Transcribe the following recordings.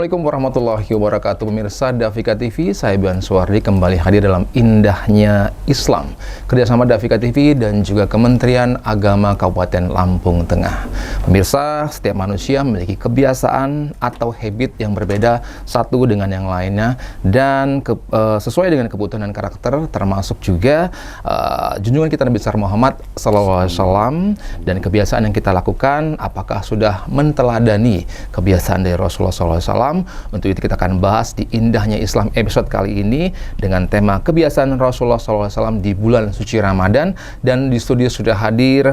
Assalamualaikum warahmatullahi wabarakatuh. Pemirsa Dafika TV, saya Bian Suwardi kembali hadir dalam Indahnya Islam, kerjasama Dafika TV dan juga Kementerian Agama Kabupaten Lampung Tengah. Pemirsa, setiap manusia memiliki kebiasaan atau habit yang berbeda satu dengan yang lainnya, dan sesuai dengan kebutuhan dan karakter, termasuk juga junjungan kita Nabi besar Muhammad SAW, dan kebiasaan yang kita lakukan apakah sudah menteladani kebiasaan dari Rasulullah SAW. Untuk itu kita akan bahas di Indahnya Islam episode kali ini dengan tema kebiasaan Rasulullah SAW di bulan suci Ramadan. Dan di studio sudah hadir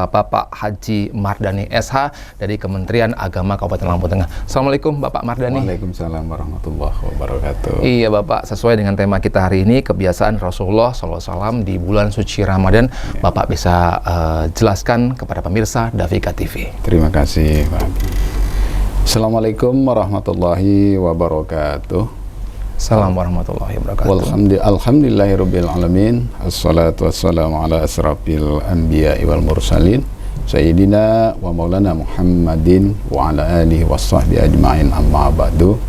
Bapak Haji Mardani SH dari Kementerian Agama Kabupaten Lampung Tengah. Assalamualaikum Bapak Mardani. Waalaikumsalam warahmatullahi wabarakatuh. Iya Bapak, sesuai dengan tema kita hari ini, kebiasaan Rasulullah SAW di bulan suci Ramadan. Bapak bisa jelaskan kepada pemirsa Dafika TV. Terima kasih Pak. Assalamualaikum warahmatullahi wabarakatuh. Assalamualaikum warahmatullahi wabarakatuh. Alhamdulillahirabbil alamin. Assalatu wassalamu ala asrafil anbiya'i wal mursalin sayyidina wa maulana Muhammadin wa ala alihi wassahbihi ajma'in, amma ba'du.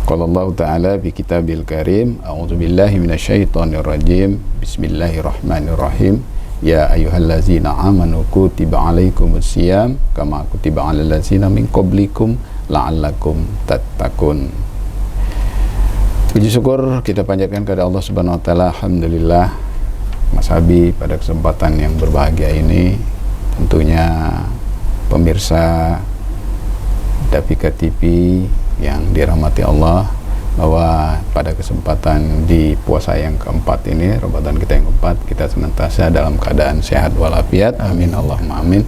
Qala Allah ta'ala fi kitabil karim, a'udzu billahi minasyaitonir rajim. Bismillahirrahmanirrahim. Ya ayyuhallazina amanu kutiba alaikumus siyam kama kutiba alal ladzina min qablikum la'allakum tattaqun. Puji syukur kita panjatkan kepada Allah Subhanahu wa taala. Alhamdulillah, Mas Abi, pada kesempatan yang berbahagia ini tentunya pemirsa Dafika TV yang dirahmati Allah, bahwa pada kesempatan di puasa yang keempat ini, Ramadan kita yang keempat, kita senantiasa dalam keadaan sehat walafiat. Amin Allahumma amin.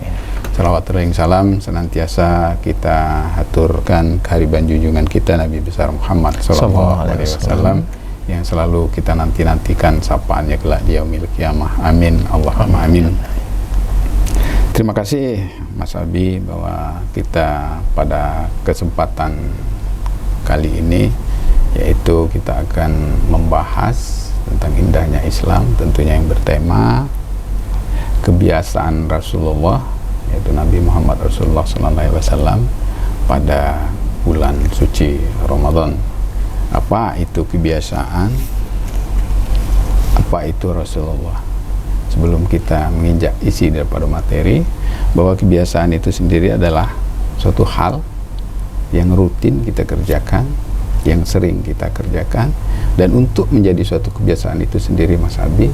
Salawat dan salam senantiasa kita haturkan kehadiran junjungan kita Nabi besar Muhammad SAW, yang selalu kita nantikan sapaannya kelak di yaumil qiyamah. Amin Allahumma amin. Terima kasih Mas Abi, bahwa kita pada kesempatan kali ini, yaitu kita akan membahas tentang indahnya Islam, tentunya yang bertema kebiasaan Rasulullah, yaitu Nabi Muhammad Rasulullah SAW pada bulan suci Ramadan. Apa itu kebiasaan? Apa itu Rasulullah? Sebelum kita menginjak isi daripada materi, bahwa kebiasaan itu sendiri adalah suatu hal yang rutin kita kerjakan, yang sering kita kerjakan, dan untuk menjadi suatu kebiasaan itu sendiri, Mas Abi,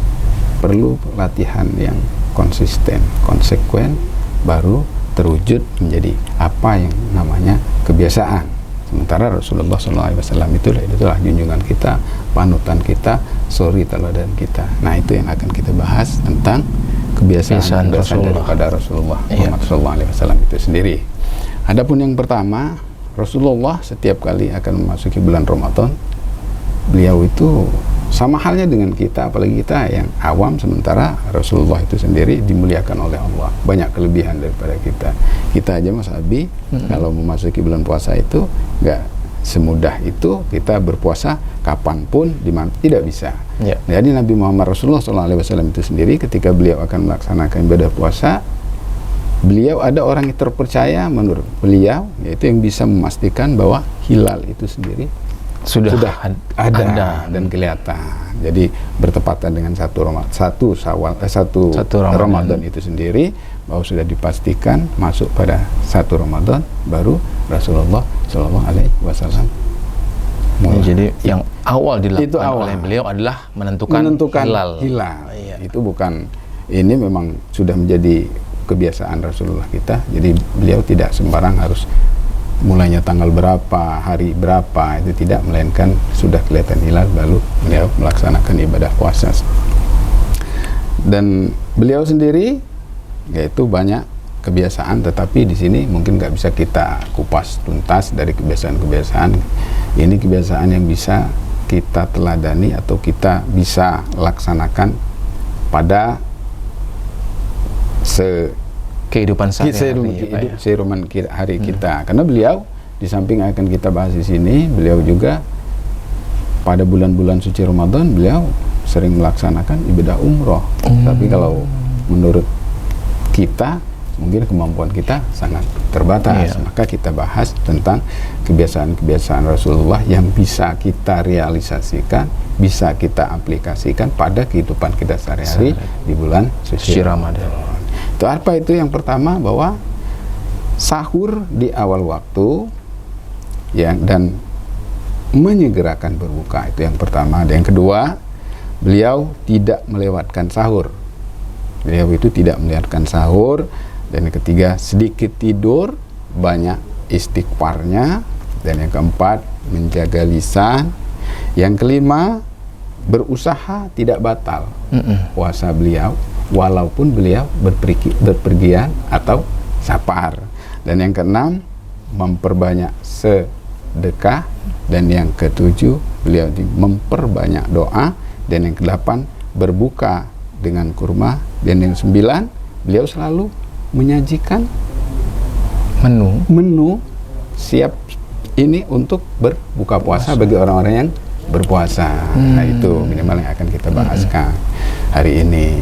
perlu latihan yang konsisten, konsekuen, baru terwujud menjadi apa yang namanya kebiasaan. Sementara Rasulullah SAW itulah junjungan kita, panutan kita, suri teladan kita. Nah, itu yang akan kita bahas tentang kebiasaan daripada Rasulullah SAW itu sendiri. Adapun yang pertama, Rasulullah setiap kali akan memasuki bulan Ramadan, beliau itu sama halnya dengan kita, apalagi kita yang awam, sementara Rasulullah itu sendiri dimuliakan oleh Allah, banyak kelebihan daripada kita. Kita aja Mas Abi, kalau memasuki bulan puasa itu nggak semudah itu kita berpuasa kapanpun, dimana, tidak bisa. Jadi Nabi Muhammad Rasulullah SAW itu sendiri, ketika beliau akan melaksanakan ibadah puasa, beliau ada orang yang terpercaya menurut beliau, yaitu yang bisa memastikan bahwa hilal itu sendiri sudah ada dan kelihatan. Jadi bertepatan dengan satu Ramadan itu sendiri, bahwa sudah dipastikan masuk pada satu Ramadan, baru Rasulullah SAW mulai. Jadi yang awal dilakukan oleh beliau adalah menentukan hilal. Iya. Itu bukan, ini memang sudah menjadi kebiasaan Rasulullah kita. Jadi beliau tidak sembarang harus mulainya tanggal berapa, hari berapa, itu tidak, melainkan sudah kelihatan hilal baru beliau melaksanakan ibadah puasa. Dan beliau sendiri yaitu banyak kebiasaan, tetapi di sini mungkin nggak bisa kita kupas tuntas dari kebiasaan-kebiasaan. Ini kebiasaan yang bisa kita teladani atau kita bisa laksanakan pada kehidupan sehari-hari kita. Karena beliau, di samping akan kita bahas di sini, beliau juga pada bulan-bulan suci Ramadan beliau sering melaksanakan ibadah umroh. Tapi kalau menurut kita mungkin kemampuan kita sangat terbatas. Maka kita bahas tentang kebiasaan-kebiasaan Rasulullah yang bisa kita realisasikan, bisa kita aplikasikan pada kehidupan kita sehari-hari di bulan suci Ramadan. Itu apa itu? Yang pertama, bahwa sahur di awal waktu dan menyegerakan berbuka, itu yang pertama. Dan yang kedua, beliau tidak melewatkan sahur. Beliau itu tidak melewatkan sahur. Dan yang ketiga, sedikit tidur, banyak istighfarnya. Dan yang keempat, menjaga lisan. Yang kelima, berusaha tidak batal puasa beliau, walaupun beliau berpergian atau safar. Dan yang keenam, memperbanyak sedekah. Dan yang ketujuh, beliau memperbanyak doa. Dan yang kedelapan, berbuka dengan kurma. Dan yang sembilan, beliau selalu menyajikan menu siap ini untuk berbuka puasa bagi orang-orang yang berpuasa. Nah, itu minimal yang akan kita bahaskan hari ini.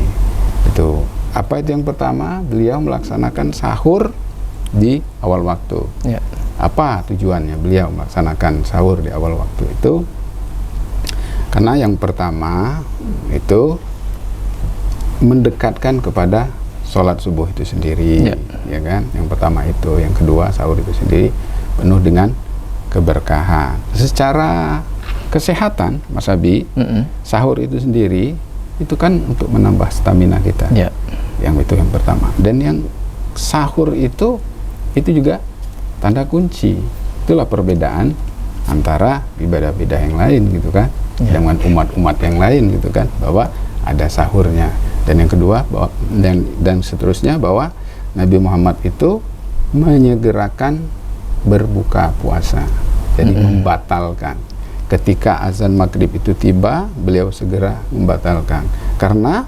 Itu apa itu? Yang pertama, beliau melaksanakan sahur di awal waktu. Apa tujuannya beliau melaksanakan sahur di awal waktu itu? Karena yang pertama itu mendekatkan kepada sholat subuh itu sendiri, ya kan? Yang pertama itu. Yang kedua, sahur itu sendiri penuh dengan keberkahan. Secara kesehatan, Mas Abi, sahur itu sendiri itu kan untuk menambah stamina kita. Yang itu yang pertama. Dan yang sahur itu juga tanda kunci. Itulah perbedaan antara ibadah-ibadah yang lain gitu kan, dengan umat-umat yang lain gitu kan, bahwa ada sahurnya. Dan yang kedua, bahwa dan seterusnya, bahwa Nabi Muhammad itu menyegerakan berbuka puasa. Jadi membatalkan. Ketika azan maghrib itu tiba, beliau segera membatalkan. Karena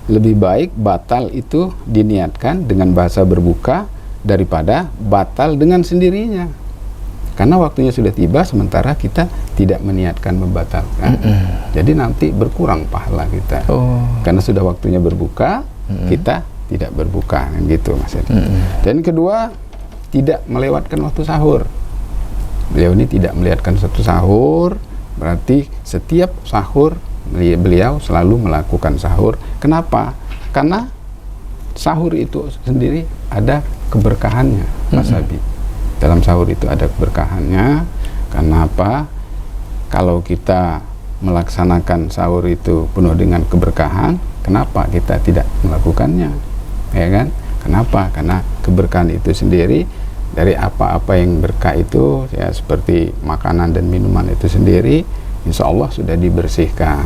lebih baik batal itu diniatkan dengan bahasa berbuka daripada batal dengan sendirinya. Karena waktunya sudah tiba, sementara kita tidak meniatkan membatalkan. Jadi nanti berkurang pahala kita. Karena sudah waktunya berbuka, kita tidak berbuka, gitu Mas. Dan kedua, tidak melewatkan waktu sahur. Beliau ini tidak melewatkan satu sahur, berarti setiap sahur beliau selalu melakukan sahur. Kenapa? Karena sahur itu sendiri ada keberkahannya, Mas Abi. Dalam sahur itu ada keberkahannya. Karena apa? Kalau kita melaksanakan sahur itu penuh dengan keberkahan, kenapa kita tidak melakukannya? Ya kan? Kenapa? Karena keberkahan itu sendiri dari apa-apa yang berkah itu, ya seperti makanan dan minuman itu sendiri, insya Allah sudah dibersihkan.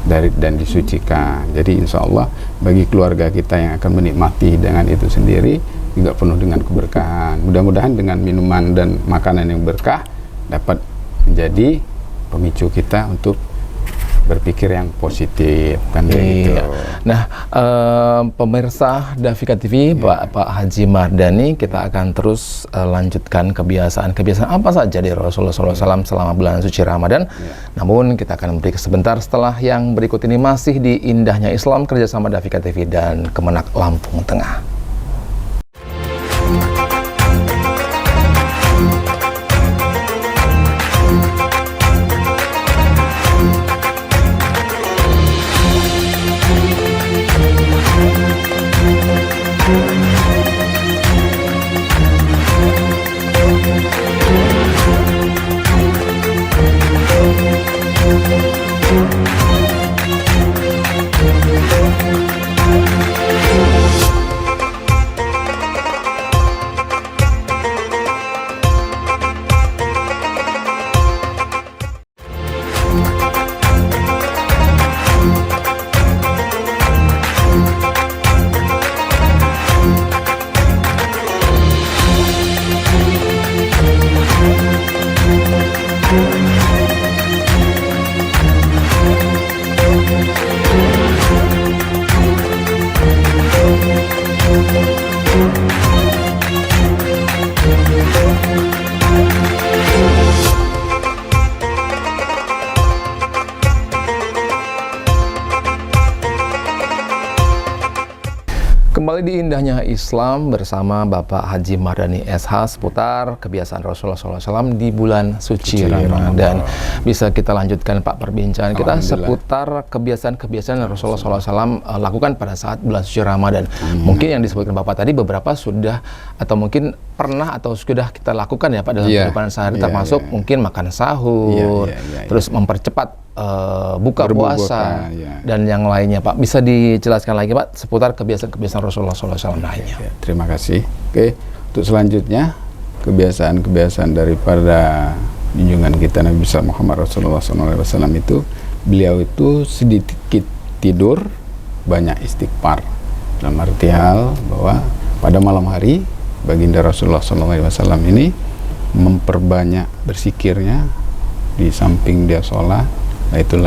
Dan disucikan. Jadi insya Allah bagi keluarga kita yang akan menikmati dengan itu sendiri juga penuh dengan keberkahan. Mudah-mudahan dengan minuman dan makanan yang berkah dapat menjadi pemicu kita untuk berpikir yang positif, kan gitu. Nah, pemirsa Dafika TV, Pak Haji Mardhani, kita akan terus lanjutkan kebiasaan apa saja dari Rasulullah SAW selama bulan suci Ramadan. Namun kita akan break sebentar. Setelah yang berikut ini masih di Indahnya Islam, kerjasama Dafika TV dan Kemenak Lampung Tengah. Kembali di Indahnya Islam bersama Bapak Haji Mardhani SH seputar kebiasaan Rasulullah SAW di bulan suci Ramadan. Bisa kita lanjutkan Pak perbincangan kita seputar kebiasaan-kebiasaan yang Rasulullah SAW lakukan pada saat bulan suci Ramadan. Mungkin yang disebutkan Bapak tadi beberapa sudah atau mungkin pernah atau sudah kita lakukan ya Pak dalam kehidupan sehari, termasuk mungkin makan sahur, terus mempercepat buka puasa dan yang lainnya Pak. Bisa dijelaskan lagi Pak seputar kebiasaan-kebiasaan Rasulullah SAW lainnya. Terima kasih. Oke, untuk selanjutnya kebiasaan-kebiasaan daripada junjungan kita Nabi besar Muhammad Rasulullah SAW itu, beliau itu sedikit tidur, banyak istighfar. Dalam arti hal bahwa pada malam hari baginda Rasulullah SAW ini memperbanyak bersikirnya di samping dia sholat. Itu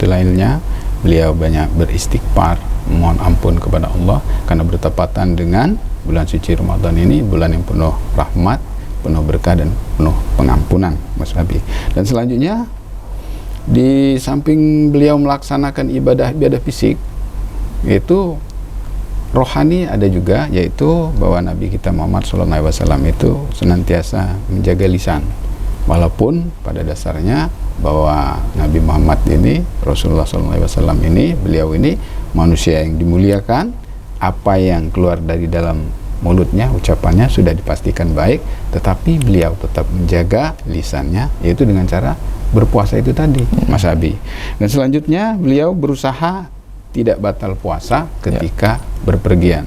lainnya beliau banyak beristighfar, mohon ampun kepada Allah karena bertepatan dengan bulan suci Ramadan ini, bulan yang penuh rahmat, penuh berkah dan penuh pengampunan, Mas Nabi. Dan selanjutnya di samping beliau melaksanakan ibadah fisik, yaitu rohani ada juga, yaitu bahwa Nabi kita Muhammad SAW itu senantiasa menjaga lisan. Walaupun pada dasarnya bahwa Nabi Muhammad ini, Rasulullah SAW ini, beliau ini manusia yang dimuliakan, apa yang keluar dari dalam mulutnya, ucapannya sudah dipastikan baik, tetapi beliau tetap menjaga lisannya, yaitu dengan cara berpuasa itu tadi, Mas Abi. Dan selanjutnya beliau berusaha tidak batal puasa ketika berpergian.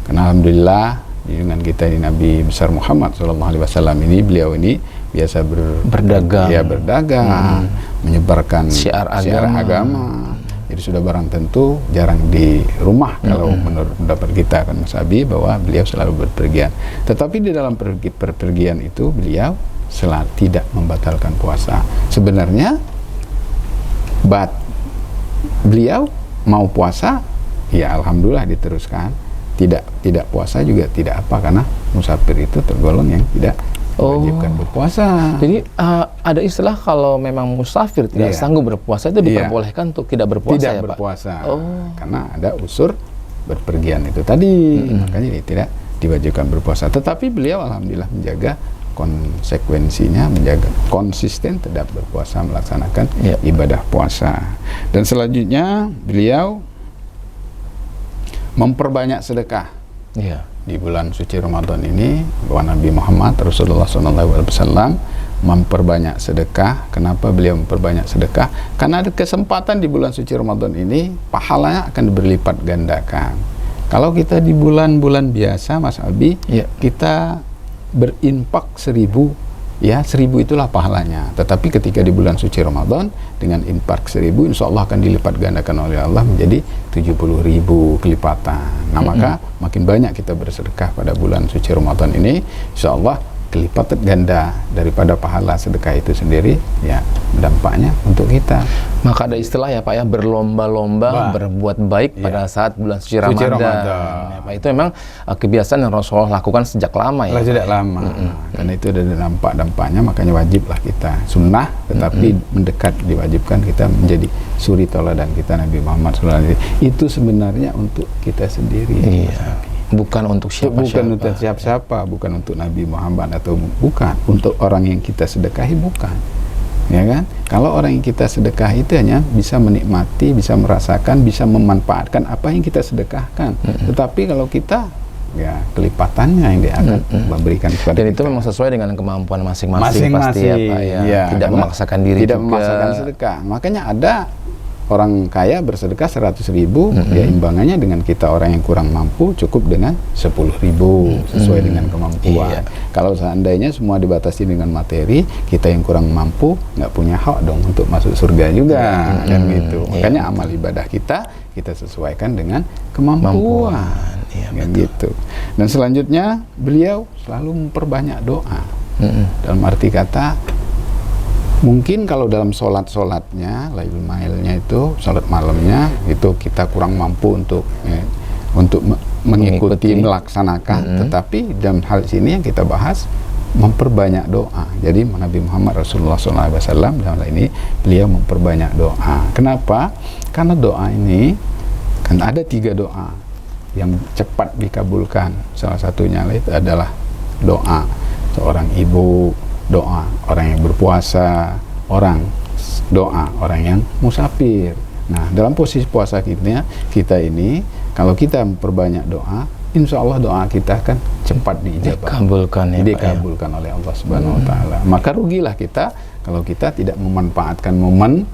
Karena alhamdulillah dengan kita di Nabi besar Muhammad SAW ini, beliau ini biasa berdagang, menyebarkan syiar agama. Jadi sudah barang tentu jarang di rumah kalau menurut pendapat kita kan Mas Abi, bahwa beliau selalu berpergian. Tetapi di dalam perpergian itu beliau selalu tidak membatalkan puasa. Sebenarnya beliau mau puasa, ya alhamdulillah diteruskan. Tidak puasa juga tidak apa, karena musafir itu tergolong yang tidak diwajibkan berpuasa. Jadi ada istilah kalau memang musafir tidak sanggup berpuasa itu diperbolehkan untuk tidak berpuasa, tidak ya berpuasa, Pak? Karena ada unsur berpergian itu tadi, makanya dia tidak diwajibkan berpuasa. Tetapi beliau alhamdulillah menjaga konsekuensinya, menjaga konsisten tetap berpuasa, melaksanakan ibadah puasa. Dan selanjutnya beliau memperbanyak sedekah. Di bulan suci Ramadan ini, bahwa Nabi Muhammad Rasulullah SAW memperbanyak sedekah. Kenapa beliau memperbanyak sedekah? Karena ada kesempatan di bulan suci Ramadan ini, pahalanya akan berlipat gandakan. Kalau kita di bulan-bulan biasa, Mas Abi, kita berinfak 1.000, 1.000 itulah pahalanya. Tetapi ketika di bulan suci Ramadan dengan infak 1.000, insya Allah akan dilipat gandakan oleh Allah menjadi 70.000 kelipatan. Nah maka makin banyak kita bersedekah pada bulan suci Ramadan ini, insya Allah kelipatan ganda daripada pahala sedekah itu sendiri, ya dampaknya untuk kita. Maka ada istilah ya Pak ya, berlomba-lomba berbuat baik pada saat bulan suci Ramadan. Ya, Pak, itu memang kebiasaan yang Rasulullah lakukan sejak lama ya. Sejak lama. Karena itu ada dampak-dampaknya, makanya wajiblah kita sunnah, tetapi mendekat diwajibkan kita menjadi suri tauladan kita Nabi Muhammad SAW. Itu sebenarnya untuk kita sendiri. Bukan untuk siapa-siapa. Bukan untuk siapa-siapa, bukan untuk Nabi Muhammad atau bukan untuk orang yang kita sedekahi, bukan. Ya kan? Kalau orang yang kita sedekahi itu hanya bisa menikmati, bisa merasakan, bisa memanfaatkan apa yang kita sedekahkan. Tetapi kalau kita, ya kelipatannya yang dia akan memberikan kepada dan kita. itu memang sesuai dengan kemampuan masing-masing pasti ya Pak ya. Tidak memaksakan diri tidak juga. Memaksakan sedekah. Makanya ada orang kaya bersedekah 100.000, ya imbangannya dengan kita orang yang kurang mampu cukup dengan 10.000 sesuai dengan kemampuan. Kalau seandainya semua dibatasi dengan materi, kita yang kurang mampu nggak punya hak dong untuk masuk surga juga, kan gitu. Makanya amal ibadah kita sesuaikan dengan kemampuan. Kan gitu. Dan selanjutnya beliau selalu memperbanyak doa. Dalam arti kata, mungkin kalau dalam sholatnya, lailul mailnya itu, sholat malamnya itu kita kurang mampu untuk mengikuti, melaksanakan. Tetapi dalam hal ini yang kita bahas, memperbanyak doa. Jadi Nabi Muhammad Rasulullah SAW dalam hal ini beliau memperbanyak doa. Kenapa? Karena doa ini kan ada 3 doa. yang cepat dikabulkan. Salah satunya itu adalah doa seorang ibu, doa orang yang berpuasa, doa orang yang musafir. Nah, dalam posisi puasa kita ini, kalau kita memperbanyak doa, insya Allah doa kita akan cepat diijabah, dikabulkan oleh Allah Subhanahu Wa Taala. Maka rugilah kita kalau kita tidak memanfaatkan momen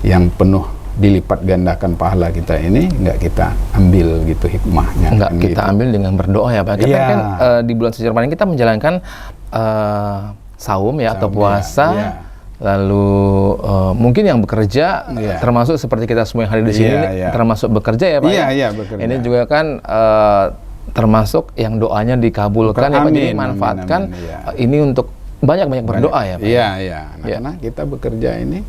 yang penuh dilipat gandakan pahala kita ini, nggak kita ambil gitu hikmahnya. Nggak kita ambil dengan berdoa ya Pak. Kita kan di bulan suci Ramadan kita menjalankan saum atau puasa. Lalu mungkin yang bekerja termasuk seperti kita semua yang hadir di sini termasuk bekerja ya Pak. Bekerja. Ini juga kan termasuk yang doanya dikabulkan ya Pak. Jadi manfaatkan ini untuk banyak berdoa ya Pak. Karena kita bekerja ini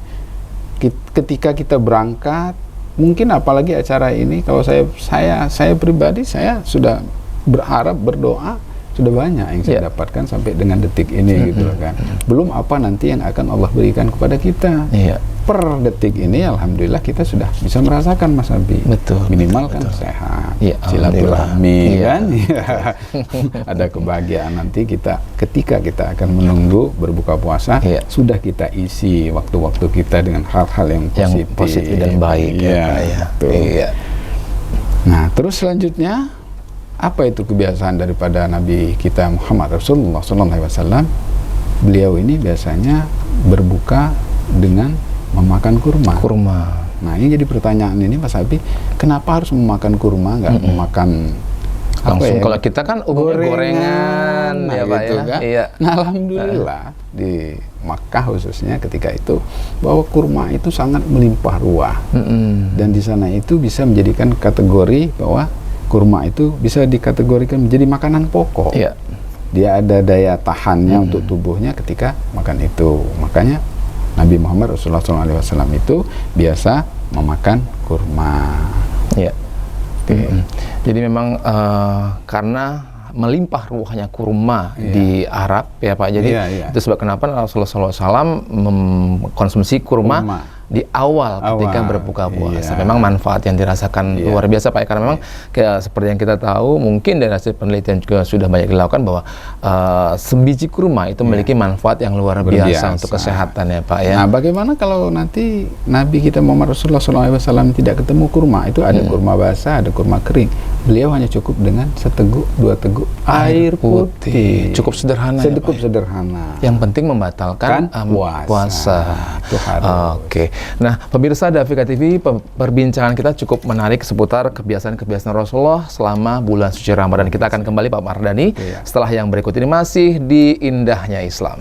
ketika kita berangkat, mungkin apalagi acara ini, kalau saya pribadi saya sudah berharap berdoa sudah banyak yang saya dapatkan sampai dengan detik ini gitu kan. Belum apa nanti yang akan Allah berikan kepada kita. Per detik ini alhamdulillah kita sudah bisa merasakan Mas Abi. Minimal kan sehat, silaturahmi kan. Ada kebahagiaan nanti ketika kita akan menunggu berbuka puasa, sudah kita isi waktu-waktu kita dengan hal-hal yang positif dan baik. Nah, terus selanjutnya apa itu kebiasaan daripada Nabi kita Muhammad Rasulullah SAW? Beliau ini biasanya berbuka dengan memakan kurma. Nah, ini jadi pertanyaan ini Mas Abi, kenapa harus memakan kurma, nggak memakan langsung? Kalau kita kan gorengan ya Pak gitu kan? Nah, alhamdulillah di Makkah khususnya ketika itu bahwa kurma itu sangat melimpah ruah, dan di sana itu bisa menjadikan kategori bahwa kurma itu bisa dikategorikan menjadi makanan pokok. Dia ada daya tahannya untuk tubuhnya ketika makan itu. Makanya Nabi Muhammad Rasulullah SAW itu biasa memakan kurma. Jadi memang karena melimpah ruahnya kurma di Arab ya Pak. Jadi itu sebab kenapa Rasulullah SAW mengkonsumsi kurma di awal ketika berbuka puasa. Memang manfaat yang dirasakan luar biasa Pak, karena memang kayak seperti yang kita tahu, mungkin dari hasil penelitian juga sudah banyak dilakukan bahwa sebiji kurma itu memiliki manfaat yang luar biasa untuk kesehatan ya Pak ya. Nah, bagaimana kalau nanti Nabi kita Muhammad Rasulullah SAW tidak ketemu kurma? Itu ada kurma basah, ada kurma kering. Beliau hanya cukup dengan seteguk, 2 teguk air putih. Cukup sederhana. Sederhana. Yang penting membatalkan puasa. Itu harus. Oke. Nah, pemirsa Dafika TV, perbincangan kita cukup menarik seputar kebiasaan-kebiasaan Rasulullah selama bulan suci Ramadan. Kita akan kembali Pak Mardhani setelah yang berikut ini, masih di Indahnya Islam.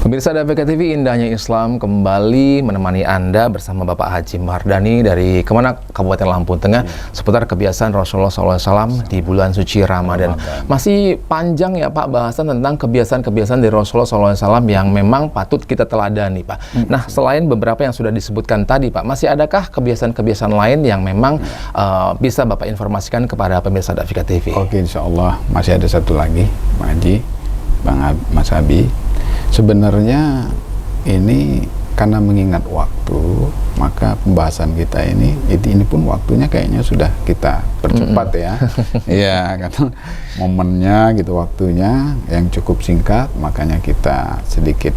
Pemirsa Dafika TV, Indahnya Islam kembali menemani Anda bersama Bapak Haji Mardhani dari Kemenak Kabupaten Lampung Tengah seputar kebiasaan Rasulullah SAW di bulan suci Ramadan. Masih panjang ya Pak bahasan tentang kebiasaan-kebiasaan dari Rasulullah SAW yang memang patut kita teladani Pak. Nah, selain beberapa yang sudah disebutkan tadi Pak, masih adakah kebiasaan-kebiasaan lain yang memang bisa Bapak informasikan kepada pemirsa Dafika TV? Oke, insya Allah masih ada satu lagi Pak Haji, Mas Abi. Sebenarnya ini karena mengingat waktu, maka pembahasan kita ini pun waktunya kayaknya sudah kita percepat ya. Ya, karena momennya gitu, waktunya yang cukup singkat, makanya kita sedikit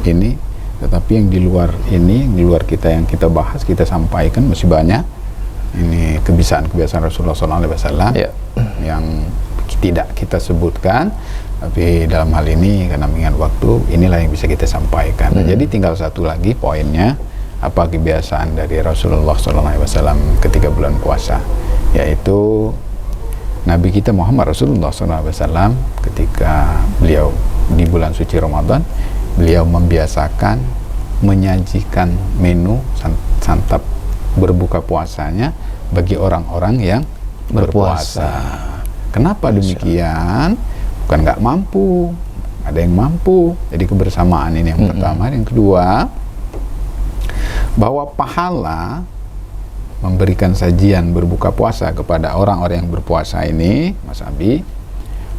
ini. Tetapi yang di luar ini, yang di luar kita yang kita bahas, kita sampaikan masih banyak. Ini kebiasaan-kebiasaan Rasulullah SAW yang tidak kita sebutkan. Tapi dalam hal ini karena mengingat waktu, inilah yang bisa kita sampaikan. Jadi tinggal satu lagi poinnya, apa kebiasaan dari Rasulullah SAW ketika bulan puasa, yaitu Nabi kita Muhammad Rasulullah SAW ketika beliau di bulan suci Ramadan, beliau membiasakan menyajikan menu santap berbuka puasanya bagi orang-orang yang berpuasa. Kenapa demikian? Bukan nggak mampu, ada yang mampu. Jadi kebersamaan ini yang pertama. Yang kedua, bahwa pahala memberikan sajian berbuka puasa kepada orang-orang yang berpuasa ini, Mas Abi,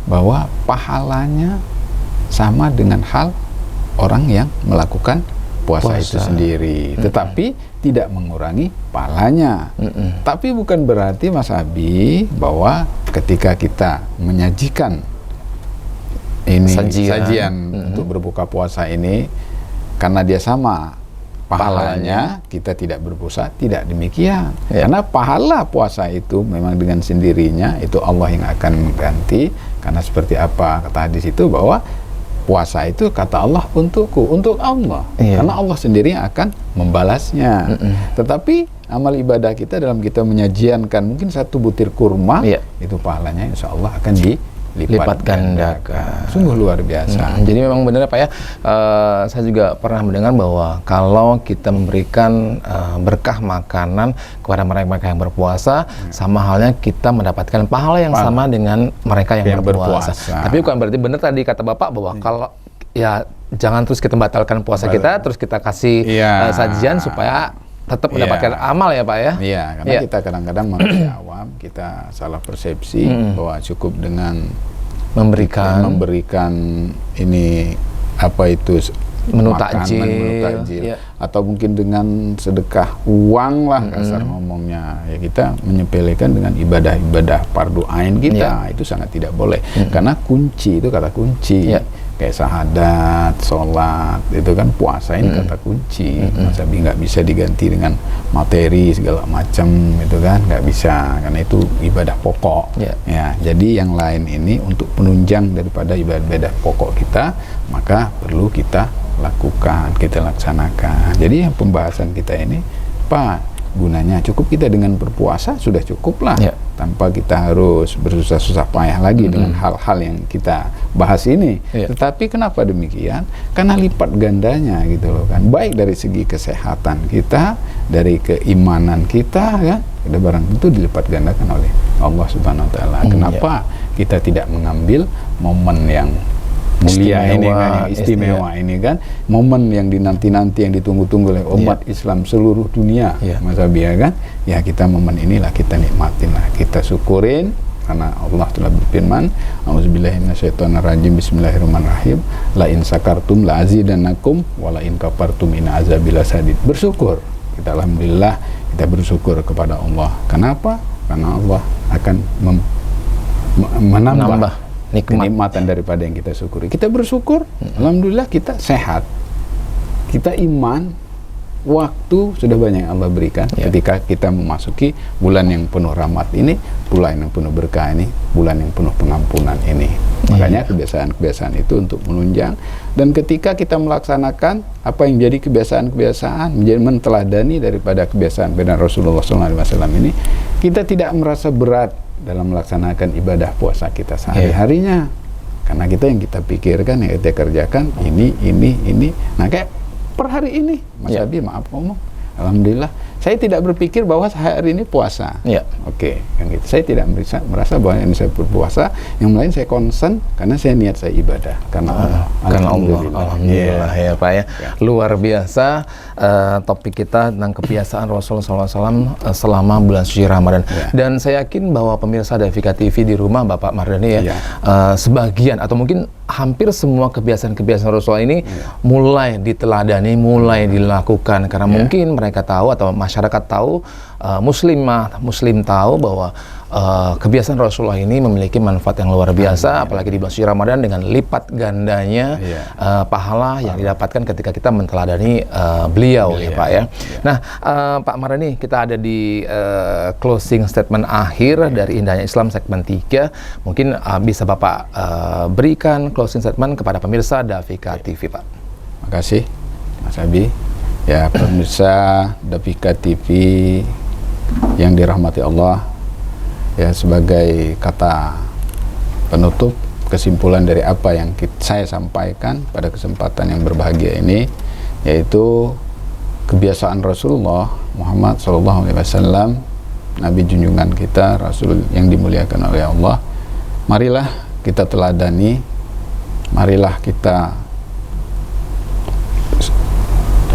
bahwa pahalanya sama dengan hal orang yang melakukan puasa itu sendiri, tetapi tidak mengurangi pahalanya. Tapi bukan berarti, Mas Abi, bahwa ketika kita menyajikan ini sajian untuk berbuka puasa ini, karena dia sama pahalanya, kita tidak berpuasa. Tidak demikian. Karena pahala puasa itu memang dengan sendirinya itu Allah yang akan mengganti. Karena seperti apa kata hadis itu, bahwa puasa itu kata Allah untukku, untuk Allah. Karena Allah sendiri yang akan membalasnya. Tetapi amal ibadah kita dalam kita menyajiankan mungkin satu butir kurma, itu pahalanya insya Allah akan dilipat gandakan. Sungguh luar biasa. Jadi memang benar Pak ya, saya juga pernah mendengar bahwa kalau kita memberikan berkah makanan kepada mereka yang berpuasa, sama halnya kita mendapatkan pahala yang sama dengan mereka yang berpuasa. Tapi bukan berarti benar tadi kata Bapak bahwa kalau ya jangan terus kita batalkan puasa kita, terus kita kasih sajian supaya tetap mendapatkan amal ya Pak ya. Iya, karena kita kadang-kadang manusia awam, kita salah persepsi bahwa cukup dengan memberikan ini apa itu menu makanan, takjil, atau mungkin dengan sedekah uang lah kasar ngomongnya, ya kita menyepelekan dengan ibadah-ibadah fardu ain kita, itu sangat tidak boleh. Karena kunci itu kata kunci. Kayak syahadat, sholat, itu kan puasa ini kata kunci. Mas Abi nggak bisa diganti dengan materi segala macam, itu kan nggak bisa, karena itu ibadah pokok. Ya, jadi yang lain ini untuk penunjang daripada ibadah pokok kita, maka perlu kita lakukan, kita laksanakan. Jadi yang pembahasan kita ini, Pak, gunanya cukup kita dengan berpuasa sudah cukup lah, tanpa kita harus bersusah-susah payah lagi dengan hal-hal yang kita bahas ini. Tetapi kenapa demikian? Karena lipat gandanya gitu loh kan, baik dari segi kesehatan kita, dari keimanan kita kan, udah barang tentu dilipat gandakan oleh Allah Subhanahu Wa Taala. Kenapa kita tidak mengambil momen yang mulia ini kan, yang istimewa ini kan, momen yang dinanti-nanti, yang ditunggu-tunggu oleh umat Islam seluruh dunia, Mas Abi ya kan, ya kita momen inilah kita nikmatin lah, kita syukurin, karena Allah telah berfirman, A'udzubillahi minasyaitonirrajim, bismillahirrahmanirrahim, la in sakartum la azidannakum wa la in kafartum in azabi lasadid. Bersyukur, kita alhamdulillah kita bersyukur kepada Allah. Kenapa? Karena Allah akan menambah kenikmatan daripada yang kita syukuri. Kita bersyukur, alhamdulillah kita sehat, kita iman, waktu sudah banyak yang Allah berikan. Ketika kita memasuki bulan yang penuh rahmat ini, bulan yang penuh berkah ini, bulan yang penuh pengampunan ini. Makanya kebiasaan-kebiasaan itu untuk menunjang, dan ketika kita melaksanakan apa yang jadi kebiasaan-kebiasaan, menjadi menteladani daripada kebiasaan benar Rasulullah SAW ini, kita tidak merasa berat dalam melaksanakan ibadah puasa kita sehari-harinya, karena kita yang kita pikirkan, yang kita kerjakan ini. Nah kayak per hari ini, Mas Abi, maaf ngomong, alhamdulillah saya tidak berpikir bahwa hari ini puasa. Oke, yang gitu. Saya tidak merasa bahwa ini saya berpuasa. Yang lain saya concern karena saya niat saya ibadah karena Allah. Alhamdulillah ya Pak ya. Luar biasa topik kita tentang kebiasaan Rasulullah SAW selama bulan suci Ramadan. Dan saya yakin bahwa pemirsa Davika TV di rumah, Bapak Mardhani ya, sebagian atau mungkin hampir semua kebiasaan-kebiasaan Rasulullah ini mulai diteladani, mulai dilakukan karena mungkin mereka tahu atau masyarakat tahu, muslim tahu bahwa kebiasaan Rasulullah ini memiliki manfaat yang luar biasa, apalagi di bulan suci Ramadan dengan lipat gandanya pahala yang didapatkan ketika kita menteladani beliau ya Pak ya. Nah Pak Mardhani, kita ada di closing statement akhir dari Indahnya Islam segmen 3. Mungkin bisa Bapak berikan closing statement kepada pemirsa Dafika TV Pak. Makasih Mas Abi. Ya, pemirsa Dafika TV yang dirahmati Allah, ya, sebagai kata penutup, kesimpulan dari apa yang saya sampaikan pada kesempatan yang berbahagia ini, yaitu kebiasaan Rasulullah Muhammad SAW, Nabi junjungan kita, Rasul yang dimuliakan oleh Allah. Marilah kita teladani, marilah kita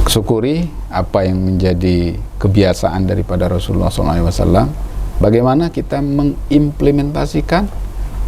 syukuri apa yang menjadi kebiasaan daripada Rasulullah SAW. Bagaimana kita mengimplementasikan,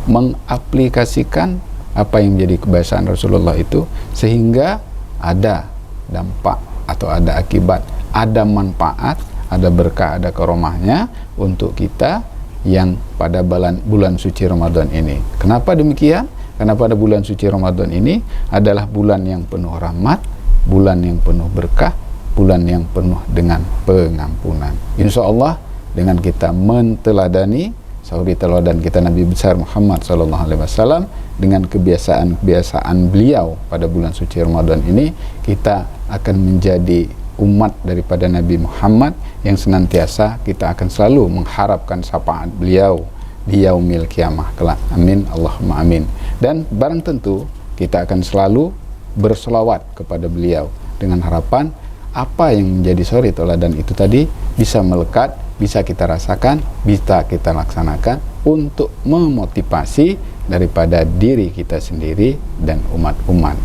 mengaplikasikan apa yang menjadi kebiasaan Rasulullah itu, sehingga ada dampak atau ada akibat, ada manfaat, ada berkah, ada karomahnya untuk kita yang pada bulan suci Ramadan ini. Kenapa demikian? Karena pada bulan suci Ramadan ini adalah bulan yang penuh rahmat, bulan yang penuh berkah, bulan yang penuh dengan pengampunan. Insya Allah dengan kita menteladani suri teladan kita Nabi besar Muhammad SAW dengan kebiasaan-kebiasaan beliau pada bulan suci Ramadan ini, kita akan menjadi umat daripada Nabi Muhammad yang senantiasa kita akan selalu mengharapkan syafaat beliau di yaumil kiamah kelak. Amin, Allahumma amin. Dan barang tentu kita akan selalu berselawat kepada beliau dengan harapan apa yang menjadi suri teladan itu tadi bisa melekat, bisa kita rasakan, bisa kita laksanakan untuk memotivasi daripada diri kita sendiri dan umat-umat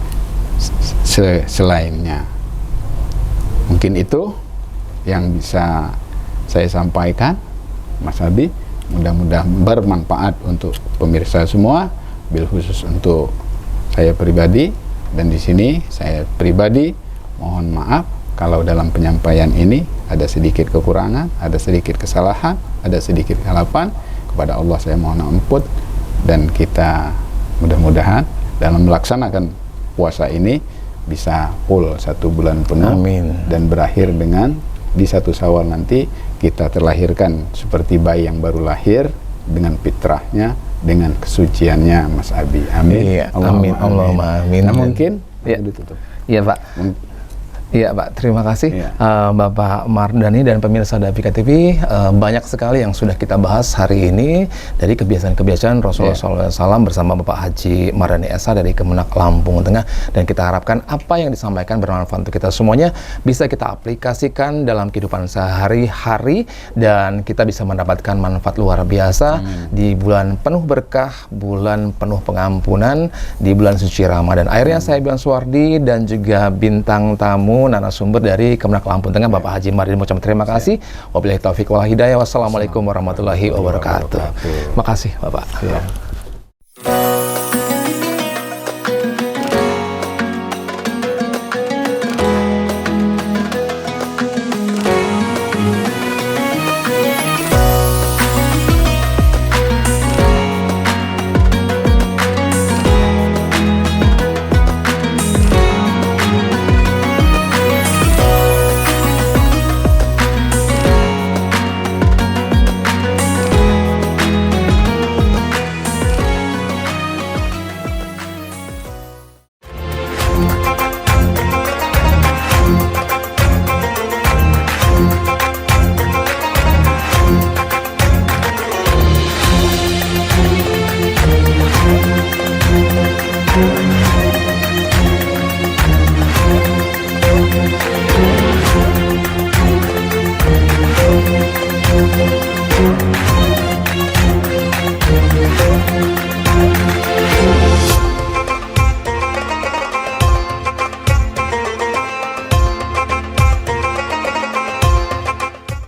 selainnya. Mungkin itu yang bisa saya sampaikan, Mas Abi. Mudah-mudahan bermanfaat untuk pemirsa semua, bil khusus untuk saya pribadi. Dan di sini saya pribadi mohon maaf kalau dalam penyampaian ini ada sedikit kekurangan, ada sedikit kesalahan, ada sedikit kehilafan. Kepada Allah saya mohon ampun, dan kita mudah-mudahan dalam melaksanakan puasa ini bisa full 1 bulan penuh. Amin. Dan berakhir dengan di 1 Syawal nanti kita terlahirkan seperti bayi yang baru lahir dengan fitrahnya, dengan kesuciannya, Mas Abi. Amin. Iya, amin. Allahumma amin. Nah, mungkin ya ditutup. Iya Pak. Iya Pak, terima kasih Bapak Mardhani dan pemirsa Dafika TV. Banyak sekali yang sudah kita bahas hari ini dari kebiasaan-kebiasaan Rasulullah SAW bersama Bapak Haji Mardhani Esa dari Kemenak Lampung Tengah, dan kita harapkan apa yang disampaikan bermanfaat untuk kita semuanya bisa kita aplikasikan dalam kehidupan sehari-hari dan kita bisa mendapatkan manfaat luar biasa di bulan penuh berkah, bulan penuh pengampunan, di bulan suci Ramadan. Akhirnya saya Bian Suwardi dan juga bintang tamu narasumber dari Kemenak Lampung Tengah Bapak Haji Mardhani mengucapkan terima kasih. Wabillahi taufiq wal hidayah. Wassalamualaikum warahmatullahi wabarakatuh. Makasih Bapak.